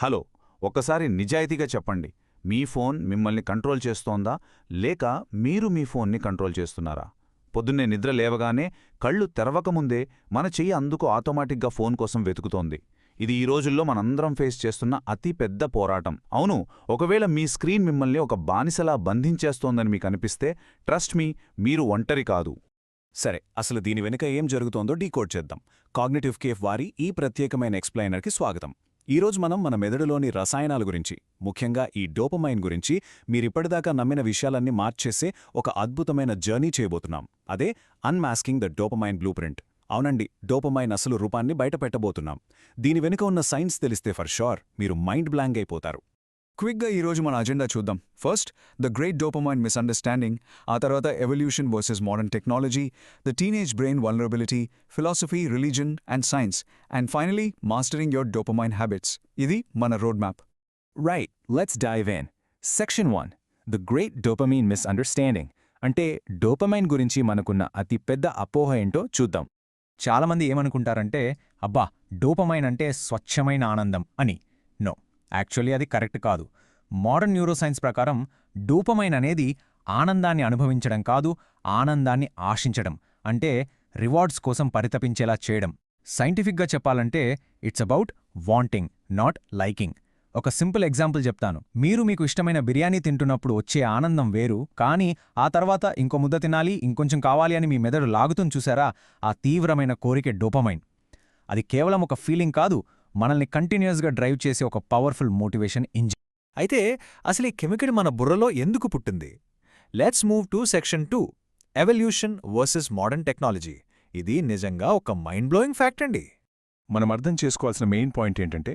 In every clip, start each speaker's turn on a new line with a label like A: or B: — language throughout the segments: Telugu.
A: హలో, ఒక్కసారి నిజాయితీగా చెప్పండి. మీ ఫోన్ మిమ్మల్ని కంట్రోల్ చేస్తోందా, లేక మీరు మీ ఫోన్ని కంట్రోల్ చేస్తున్నారా? పొద్దున్నే నిద్ర లేవగానే కళ్ళు తెరవకముందే మన చెయ్యి అందుకు ఆటోమేటిక్గా ఫోన్ కోసం వెతుకుతోంది. ఇది ఈ రోజుల్లో మనందరం ఫేస్ చేస్తున్న అతి పెద్ద పోరాటం. అవును, ఒకవేళ మీ స్క్రీన్ మిమ్మల్ని ఒక బానిసలా బంధించేస్తోందని మీకనిపిస్తే ట్రస్ట్ మీ, మీరు ఒంటరి కాదు.
B: సరే, అసలు దీని వెనుక ఏం జరుగుతోందో డీకోడ్ చేద్దాం. కాగ్నిటివ్ కేఫ్ వారి ఈ ప్రత్యేకమైన ఎక్స్ప్లెయినర్కి స్వాగతం. ఈరోజు మనం మన మెదడులోని రసాయనాల గురించి, ముఖ్యంగా ఈ డోపమైన్ గురించి, మీరిప్పటిదాకా నమ్మిన విషయాలన్నీ మార్చేసే ఒక అద్భుతమైన జర్నీ చేయబోతున్నాం. అదే అన్మాస్కింగ్ ద డోపమైన్ బ్లూప్రింట్. అవునండి, డోపమైన్ అసలు రూపాన్ని బయటపెట్టబోతున్నాం. దీని వెనుక ఉన్న సైన్స్ తెలిస్తే ఫర్ షూర్ మీరు మైండ్ బ్లాంక్ అయిపోతారు.
C: క్విక్గా ఈరోజు మన అజెండా చూద్దాం. First, the great dopamine misunderstanding. ఆ తర్వాత evolution versus modern technology, the teenage brain vulnerability, philosophy, religion and science, and finally mastering your dopamine habits. ఇది మన road map.
B: Right, let's dive in. Section 1, the great dopamine misunderstanding. అంటే డోపమైన్ గురించి మనకున్న అతి పెద్ద అపోహ ఏంటో చూద్దాం.
D: చాలామంది ఏమనుకుంటారంటే, అబ్బా, డోపమైన్ అంటే స్వచ్ఛమైన ఆనందం అని. నో, యాక్చువల్లీ అది కరెక్ట్ కాదు. మోడర్న్ న్యూరోసైన్స్ ప్రకారం డోపమైన్ అనేది ఆనందాన్ని అనుభవించడం కాదు, ఆనందాన్ని ఆశించడం, అంటే రివార్డ్స్ కోసం పరితపించేలా చేయడం. సైంటిఫిక్గా చెప్పాలంటే it's about wanting, not liking. ఒక సింపుల్ ఎగ్జాంపుల్ చెప్తాను. మీరు మీకు ఇష్టమైన బిర్యానీ తింటున్నప్పుడు వచ్చే ఆనందం వేరు, కానీ ఆ తర్వాత ఇంకో ముద్ద తినాలి, ఇంకొంచెం కావాలి అని మీ మెదడు లాగుతుంది చూసారా, ఆ తీవ్రమైన కోరికే డోపమైన్. అది కేవలం ఒక ఫీలింగ్ కాదు, మనల్ని కంటిన్యూస్గా డ్రైవ్ చేసే ఒక పవర్ఫుల్ మోటివేషన్ ఇంజిన్.
E: అయితే అసలు ఈ కెమికల్ మన బుర్రలో ఎందుకు పుట్టింది? Let's move to section 2, evolution versus modern technology. ఇది నిజంగా ఒక మైండ్ బ్లోయింగ్ ఫ్యాక్ట్ అండి.
C: మనం అర్థం చేసుకోవాల్సిన మెయిన్ పాయింట్ ఏంటంటే,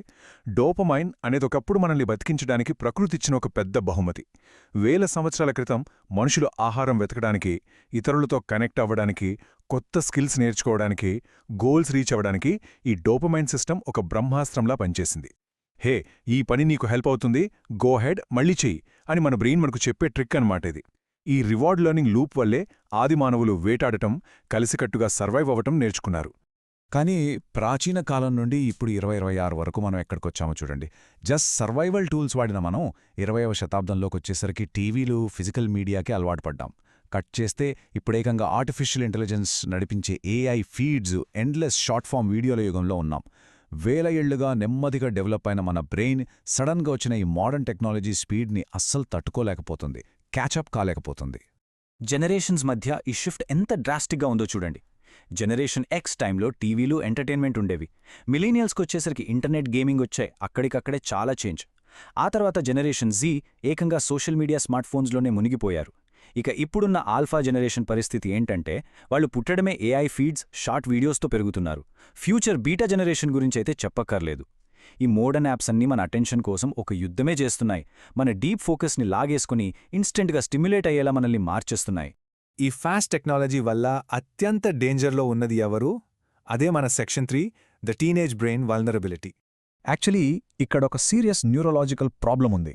C: డోపమైన్ అనేది ఒకప్పుడు మనల్ని బతికించడానికి ప్రకృతిచ్చిన ఒక పెద్ద బహుమతి. వేల సంవత్సరాల క్రితం మనుషులు ఆహారం వెతకడానికి, ఇతరులతో కనెక్ట్ అవ్వడానికి, కొత్త స్కిల్స్ నేర్చుకోవడానికి, గోల్స్ రీచ్ అవ్వడానికి ఈ డోపమైన్ సిస్టమ్ ఒక బ్రహ్మాస్త్రంలా పనిచేసింది. హే, ఈ పని నీకు హెల్ప్ అవుతుంది, గో హెడ్, మళ్ళీ చెయ్యి అని మన బ్రెయిన్ మనకు చెప్పే ట్రిక్ అన్నమాట ఇది. ఈ రివార్డ్ లెర్నింగ్ లూప్ వల్లే ఆదిమానవులు వేటాడటం, కలిసికట్టుగా సర్వైవ్ అవ్వటం నేర్చుకున్నారు.
B: కానీ ప్రాచీన కాలం నుండి ఇప్పుడు 2026 వరకు మనం ఎక్కడికొచ్చామో చూడండి. జస్ట్ సర్వైవల్ టూల్స్ వాడిన మనం 20వ శతాబ్దంలోకొచ్చేసరికి టీవీలు, ఫిజికల్ మీడియాకే అలవాటు పడ్డాం. కట్ చేస్తే ఇప్పుడేకంగా ఆర్టిఫిషియల్ ఇంటెలిజెన్స్ నడిపించే AI feeds, endless short form వీడియోల యుగంలో ఉన్నాం. వేల ఏళ్లుగా నెమ్మదిగా డెవలప్ అయిన మన బ్రెయిన్ సడన్గా వచ్చిన ఈ మోడర్న్ టెక్నాలజీ స్పీడ్ని అస్సలు తట్టుకోలేకపోతుంది, క్యాచప్ కాలేకపోతుంది.
D: జనరేషన్స్ మధ్య ఈ షిఫ్ట్ ఎంత డ్రాస్టిక్గా ఉందో చూడండి. జనరేషన్ ఎక్స్ టైంలో టీవీలు, ఎంటర్టైన్మెంట్ ఉండేవి. మిలీనియల్స్కొచ్చేసరికి ఇంటర్నెట్, గేమింగ్ వచ్చాయి. అక్కడికక్కడే చాలా చేంజ్. ఆ తర్వాత జనరేషన్ జీ ఏకంగా సోషల్ మీడియా, స్మార్ట్ ఫోన్స్లోనే మునిగిపోయారు. ఇక ఇప్పుడున్న ఆల్ఫా జనరేషన్ పరిస్థితి ఏంటంటే, వాళ్ళు పుట్టడమే ఏఐ ఫీడ్స్, షార్ట్ వీడియోస్తో పెరుగుతున్నారు. ఫ్యూచర్ బీటా జనరేషన్ గురించైతే చెప్పక్కర్లేదు. ఈ మోడర్న్ యాప్స్ అన్నీ మన అటెన్షన్ కోసం ఒక యుద్ధమే చేస్తున్నాయి. మన డీప్ ఫోకస్ని లాగేసుకుని ఇన్స్టెంట్గా స్టిమ్యులేట్ అయ్యేలా మనల్ని మార్చేస్తున్నాయి.
E: ఈ ఫాస్ట్ టెక్నాలజీ వల్ల అత్యంత డేంజర్లో ఉన్నది ఎవరు? అదే మన section 3, the teenage brain vulnerability.
C: Actually ఇక్కడొక సీరియస్ న్యూరోలాజికల్ ప్రాబ్లం ఉంది.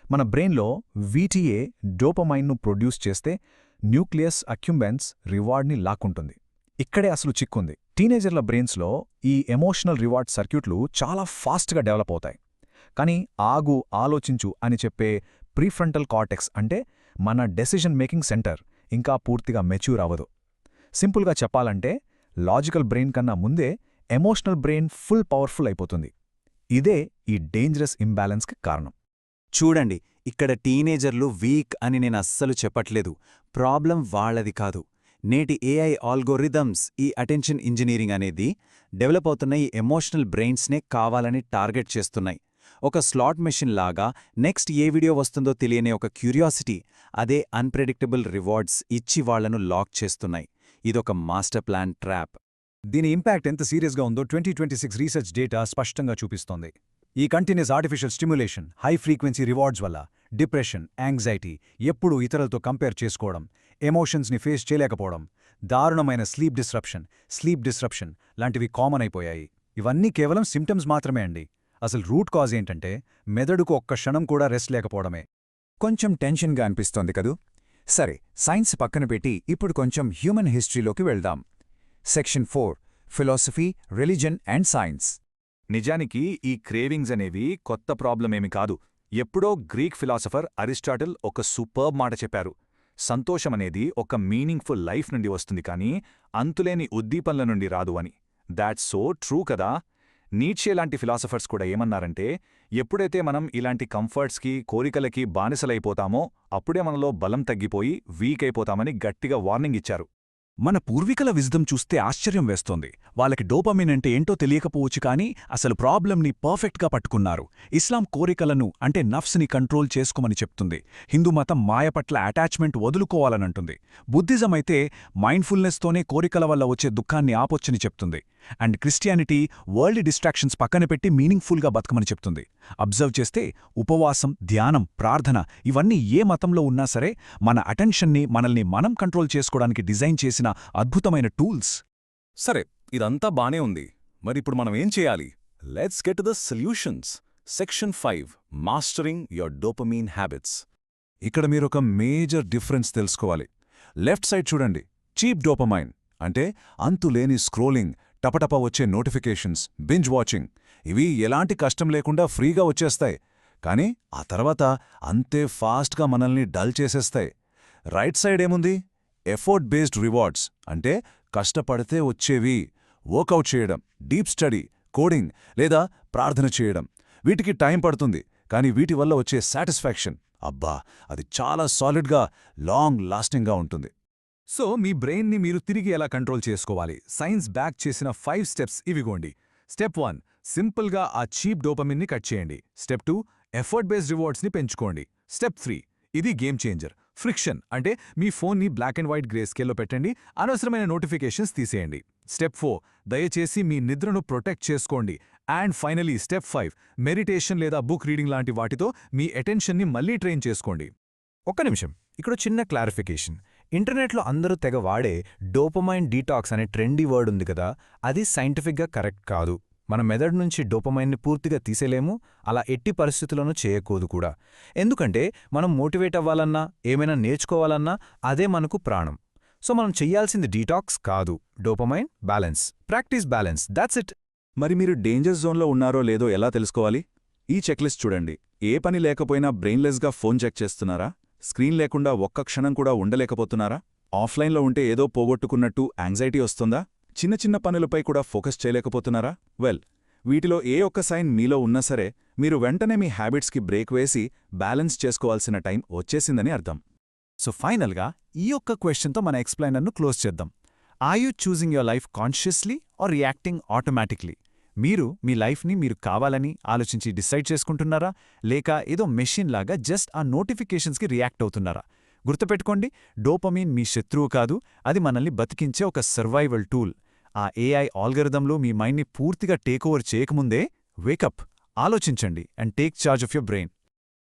C: మన బ్రెయిన్లో వీటీఏ డోపమైన్ను ప్రొడ్యూస్ చేస్తే న్యూక్లియస్ అక్యుంబెన్స్ రివార్డ్ని లాక్కుంటుంది. ఇక్కడే అసలు చిక్కుంది. టీనేజర్ల బ్రెయిన్స్లో ఈ ఎమోషనల్ రివార్డ్ సర్క్యూట్లు చాలా ఫాస్ట్గా డెవలప్ అవుతాయి. కానీ ఆగు, ఆలోచించు అని చెప్పే ప్రీఫ్రంటల్ కార్టెక్స్, అంటే మన డెసిషన్ మేకింగ్ సెంటర్, ఇంకా పూర్తిగా మెచ్యూర్ అవ్వదు. సింపుల్గా చెప్పాలంటే లాజికల్ బ్రెయిన్ కన్నా ముందే ఎమోషనల్ బ్రెయిన్ ఫుల్ పవర్ఫుల్ అయిపోతుంది. ఇదే ఈ డేంజరస్ ఇంబ్యాలెన్స్కి కారణం.
B: చూడండి, ఇక్కడ టీనేజర్లు వీక్ అని నేను అస్సలు చెప్పట్లేదు. ప్రాబ్లం వాళ్లది కాదు. నేటి ఏఐ ఆల్గోరిథమ్స్, ఈ అటెన్షన్ ఇంజనీరింగ్ అనేది డెవలప్ అవుతున్న ఈ ఎమోషనల్ బ్రెయిన్స్నే కావాలని టార్గెట్ చేస్తున్నాయి. ఒక స్లాట్ మెషిన్ లాగా నెక్స్ట్ ఏ వీడియో వస్తుందో తెలియని ఒక క్యూరియాసిటీ, అదే అన్ప్రెడిక్టబుల్ రివార్డ్స్ ఇచ్చి వాళ్లను లాక్ చేస్తున్నాయి. ఇదొక మాస్టర్ ప్లాన్ ట్రాప్.
C: దీని ఇంపాక్ట్ ఎంత సీరియస్గా ఉందో 2026 రీసెర్చ్ డేటా స్పష్టంగా చూపిస్తోంది. ఈ continuous artificial stimulation, high frequency rewards వల్ల డిప్రెషన్, యాంగ్జైటీ, ఎప్పుడూ ఇతరులతో కంపేర్ చేసుకోవడం, ఎమోషన్స్ని ఫేస్ చేయలేకపోవడం, దారుణమైన స్లీప్ డిస్రప్షన్ లాంటివి కామన్ అయిపోయాయి. ఇవన్నీ కేవలం సిమ్టమ్స్ మాత్రమే అండి. అసలు రూట్ కాజ్ ఏంటంటే మెదడుకు ఒక్క క్షణం కూడా రెస్ట్ లేకపోవడమే.
F: కొంచెం టెన్షన్గా అనిపిస్తోంది కదూ? సరే, సైన్స్ పక్కన పెట్టి ఇప్పుడు కొంచెం హ్యూమన్ హిస్టరీలోకి వెళ్దాం. Section 4, philosophy, religion and science.
B: నిజానికి ఈ క్రేవింగ్స్ అనేవి కొత్త ప్రాబ్లమేమి కాదు. ఎప్పుడో గ్రీక్ ఫిలాసఫర్ అరిస్టాటిల్ ఒక సూపర్బ్ మాట చెప్పారు. సంతోషమనేది ఒక మీనింగ్ఫుల్ లైఫ్ నుండి వస్తుంది కానీ అంతులేని ఉద్దీపనల నుండి రాదు అని. దాట్స్ సో ట్రూ కదా. నీట్షే లాంటి ఫిలాసఫర్స్ కూడా ఏమన్నారంటే, ఎప్పుడైతే మనం ఇలాంటి కంఫర్ట్స్కి, కోరికలకి బానిసలైపోతామో అప్పుడే మనలో బలం తగ్గిపోయి వీక్ అయిపోతామని గట్టిగా వార్నింగ్ ఇచ్చారు.
C: మన పూర్వీకుల విజ్డమ్ చూస్తే ఆశ్చర్యం వేస్తోంది. వాళ్ళకి డోపమిన్ అంటే ఏంటో తెలియకపోవచ్చు కానీ అసలు ప్రాబ్లంని పర్ఫెక్ట్గా పట్టుకున్నారు. ఇస్లాం కోరికలను అంటే నఫ్స్ని కంట్రోల్ చేసుకోమని చెప్తుంది. హిందూ మతం మాయ పట్ల అటాచ్మెంట్ వదులుకోవాలనంటుంది. బుద్ధిజం అయితే మైండ్ఫుల్నెస్తోనే కోరికల వల్ల వచ్చే దుఃఖాన్ని ఆపొచ్చని చెప్తుంది. అండ్ క్రిస్టియానిటీ వరల్డ్ డిస్ట్రాక్షన్స్ పక్కన పెట్టి మీనింగ్ఫుల్గా బతకమని చెప్తుంది. అబ్జర్వ్ చేస్తే ఉపవాసం, ధ్యానం, ప్రార్థన ఇవన్నీ ఏ మతంలో ఉన్నా సరే మన అటెన్షన్ని మనల్ని మనం కంట్రోల్ చేసుకోవడానికి డిజైన్ చేసిన అద్భుతమైన టూల్స్.
B: సరే, ఇదంతా బానే ఉంది. మరిప్పుడు మనం ఏం చేయాలి? Let's get to the solutions. Section 5 mastering your dopamine habits. ఇక్కడ మీరొక మేజర్ డిఫరెన్స్ తెలుసుకోవాలి. లెఫ్ట్ సైడ్ చూడండి, చీప్ డోపమైన్ అంటే అంతులేని స్క్రోలింగ్, టపటప వచ్చే నోటిఫికేషన్స్, బింజ్ వాచింగ్. ఇవి ఎలాంటి కష్టం లేకుండా ఫ్రీగా వచ్చేస్తాయి, కానీ ఆ తర్వాత అంతే ఫాస్ట్గా మనల్ని డల్ చేసేస్తాయి. రైట్ సైడ్ ఏముంది? ఎఫోర్ట్ బేస్డ్ రివార్డ్స్ అంటే కష్టపడితే వచ్చేవి. వర్కౌట్ చేయడం, డీప్ స్టడీ, కోడింగ్ లేదా ప్రార్థన చేయడం. వీటికి టైం పడుతుంది, కానీ వీటి వల్ల వచ్చే సాటిస్ఫాక్షన్, అబ్బా, అది చాలా సాలిడ్గా, లాంగ్ లాస్టింగ్గా ఉంటుంది. సో మీ బ్రెయిన్ని మీరు తిరిగి ఎలా కంట్రోల్ చేసుకోవాలి? సైన్స్ బ్యాక్ చేసిన 5 స్టెప్స్ ఇవిగోండి. స్టెప్ 1 సింపుల్గా ఆ చీప్ డోపమిన్ని కట్ చేయండి. స్టెప్ 2 ఎఫర్ట్ బేస్డ్ రివార్డ్స్ని పెంచుకోండి. స్టెప్ 3 ఇది గేమ్ చేంజర్, ఫ్రిక్షన్ అంటే మీ ఫోన్ని బ్లాక్ అండ్ వైట్ గ్రే స్కేల్లో పెట్టండి, అనవసరమైన నోటిఫికేషన్స్ తీసేయండి. స్టెప్ 4 దయచేసి మీ నిద్రను ప్రొటెక్ట్ చేసుకోండి. అండ్ ఫైనలీ స్టెప్ 5 మెడిటేషన్ లేదా బుక్ రీడింగ్ లాంటి వాటితో మీ అటెన్షన్ని మళ్లీ ట్రైన్ చేసుకోండి.
E: ఒక్క నిమిషం, ఇక్కడ చిన్న క్లారిఫికేషన్. ఇంటర్నెట్లో అందరూ తెగ వాడే డోపమైన్ డీటాక్స్ అనే ట్రెండీ వర్డ్ ఉంది కదా, అది సైంటిఫిక్గా కరెక్ట్ కాదు. మన మెదడు నుంచి డోపమైన్ని పూర్తిగా తీసేలేము, అలా ఎట్టి పరిస్థితుల్లోనూ చేయకూడదు కూడా. ఎందుకంటే మనం మోటివేట్ అవ్వాలన్నా, ఏమైనా నేర్చుకోవాలన్నా అదే మనకు ప్రాణం. సో మనం చెయ్యాల్సింది డీటాక్స్ కాదు, dopamine balance. Practice balance, that's it.
B: మరి మీరు డేంజర్ జోన్లో ఉన్నారో లేదో ఎలా తెలుసుకోవాలి? ఈ చెక్లిస్ట్ చూడండి. ఏ పని లేకపోయినా బ్రెయిన్లెస్గా ఫోన్ చెక్ చేస్తున్నారా? స్క్రీన్ లేకుండా ఒక్క క్షణం కూడా ఉండలేకపోతున్నారా? ఆఫ్లైన్లో ఉంటే ఏదో పోగొట్టుకున్నట్టు యాంగ్జైటీ వస్తుందా? చిన్న చిన్న పనులపై కూడా ఫోకస్ చేయలేకపోతున్నారా? వీటిలో ఏ ఒక్క సైన్ మీలో ఉన్నా సరే మీరు వెంటనే మీ హ్యాబిట్స్కి బ్రేక్ వేసి బ్యాలెన్స్ చేసుకోవాల్సిన టైం వచ్చేసిందని అర్థం.
C: సో ఫైనల్గా ఈ ఒక్క క్వశ్చన్తో మన ఎక్స్ప్లెయినర్ను క్లోజ్ చేద్దాం. Are you choosing your life consciously or reacting automatically? మీరు మీ లైఫ్ని మీరు కావాలని ఆలోచించి డిసైడ్ చేసుకుంటున్నారా, లేక ఏదో మెషిన్ లాగా జస్ట్ ఆ నోటిఫికేషన్స్కి రియాక్ట్ అవుతున్నారా? గుర్తుపెట్టుకోండి, డోపమీన్ మీ శత్రువు కాదు, అది మనల్ని బతికించే ఒక సర్వైవల్ టూల్. ఆ ఏఐ ఆల్గరిథంలో మీ మైండ్ని పూర్తిగా టేక్ ఓవర్ చేయకముందే వేకప్, ఆలోచించండి and take charge of your brain.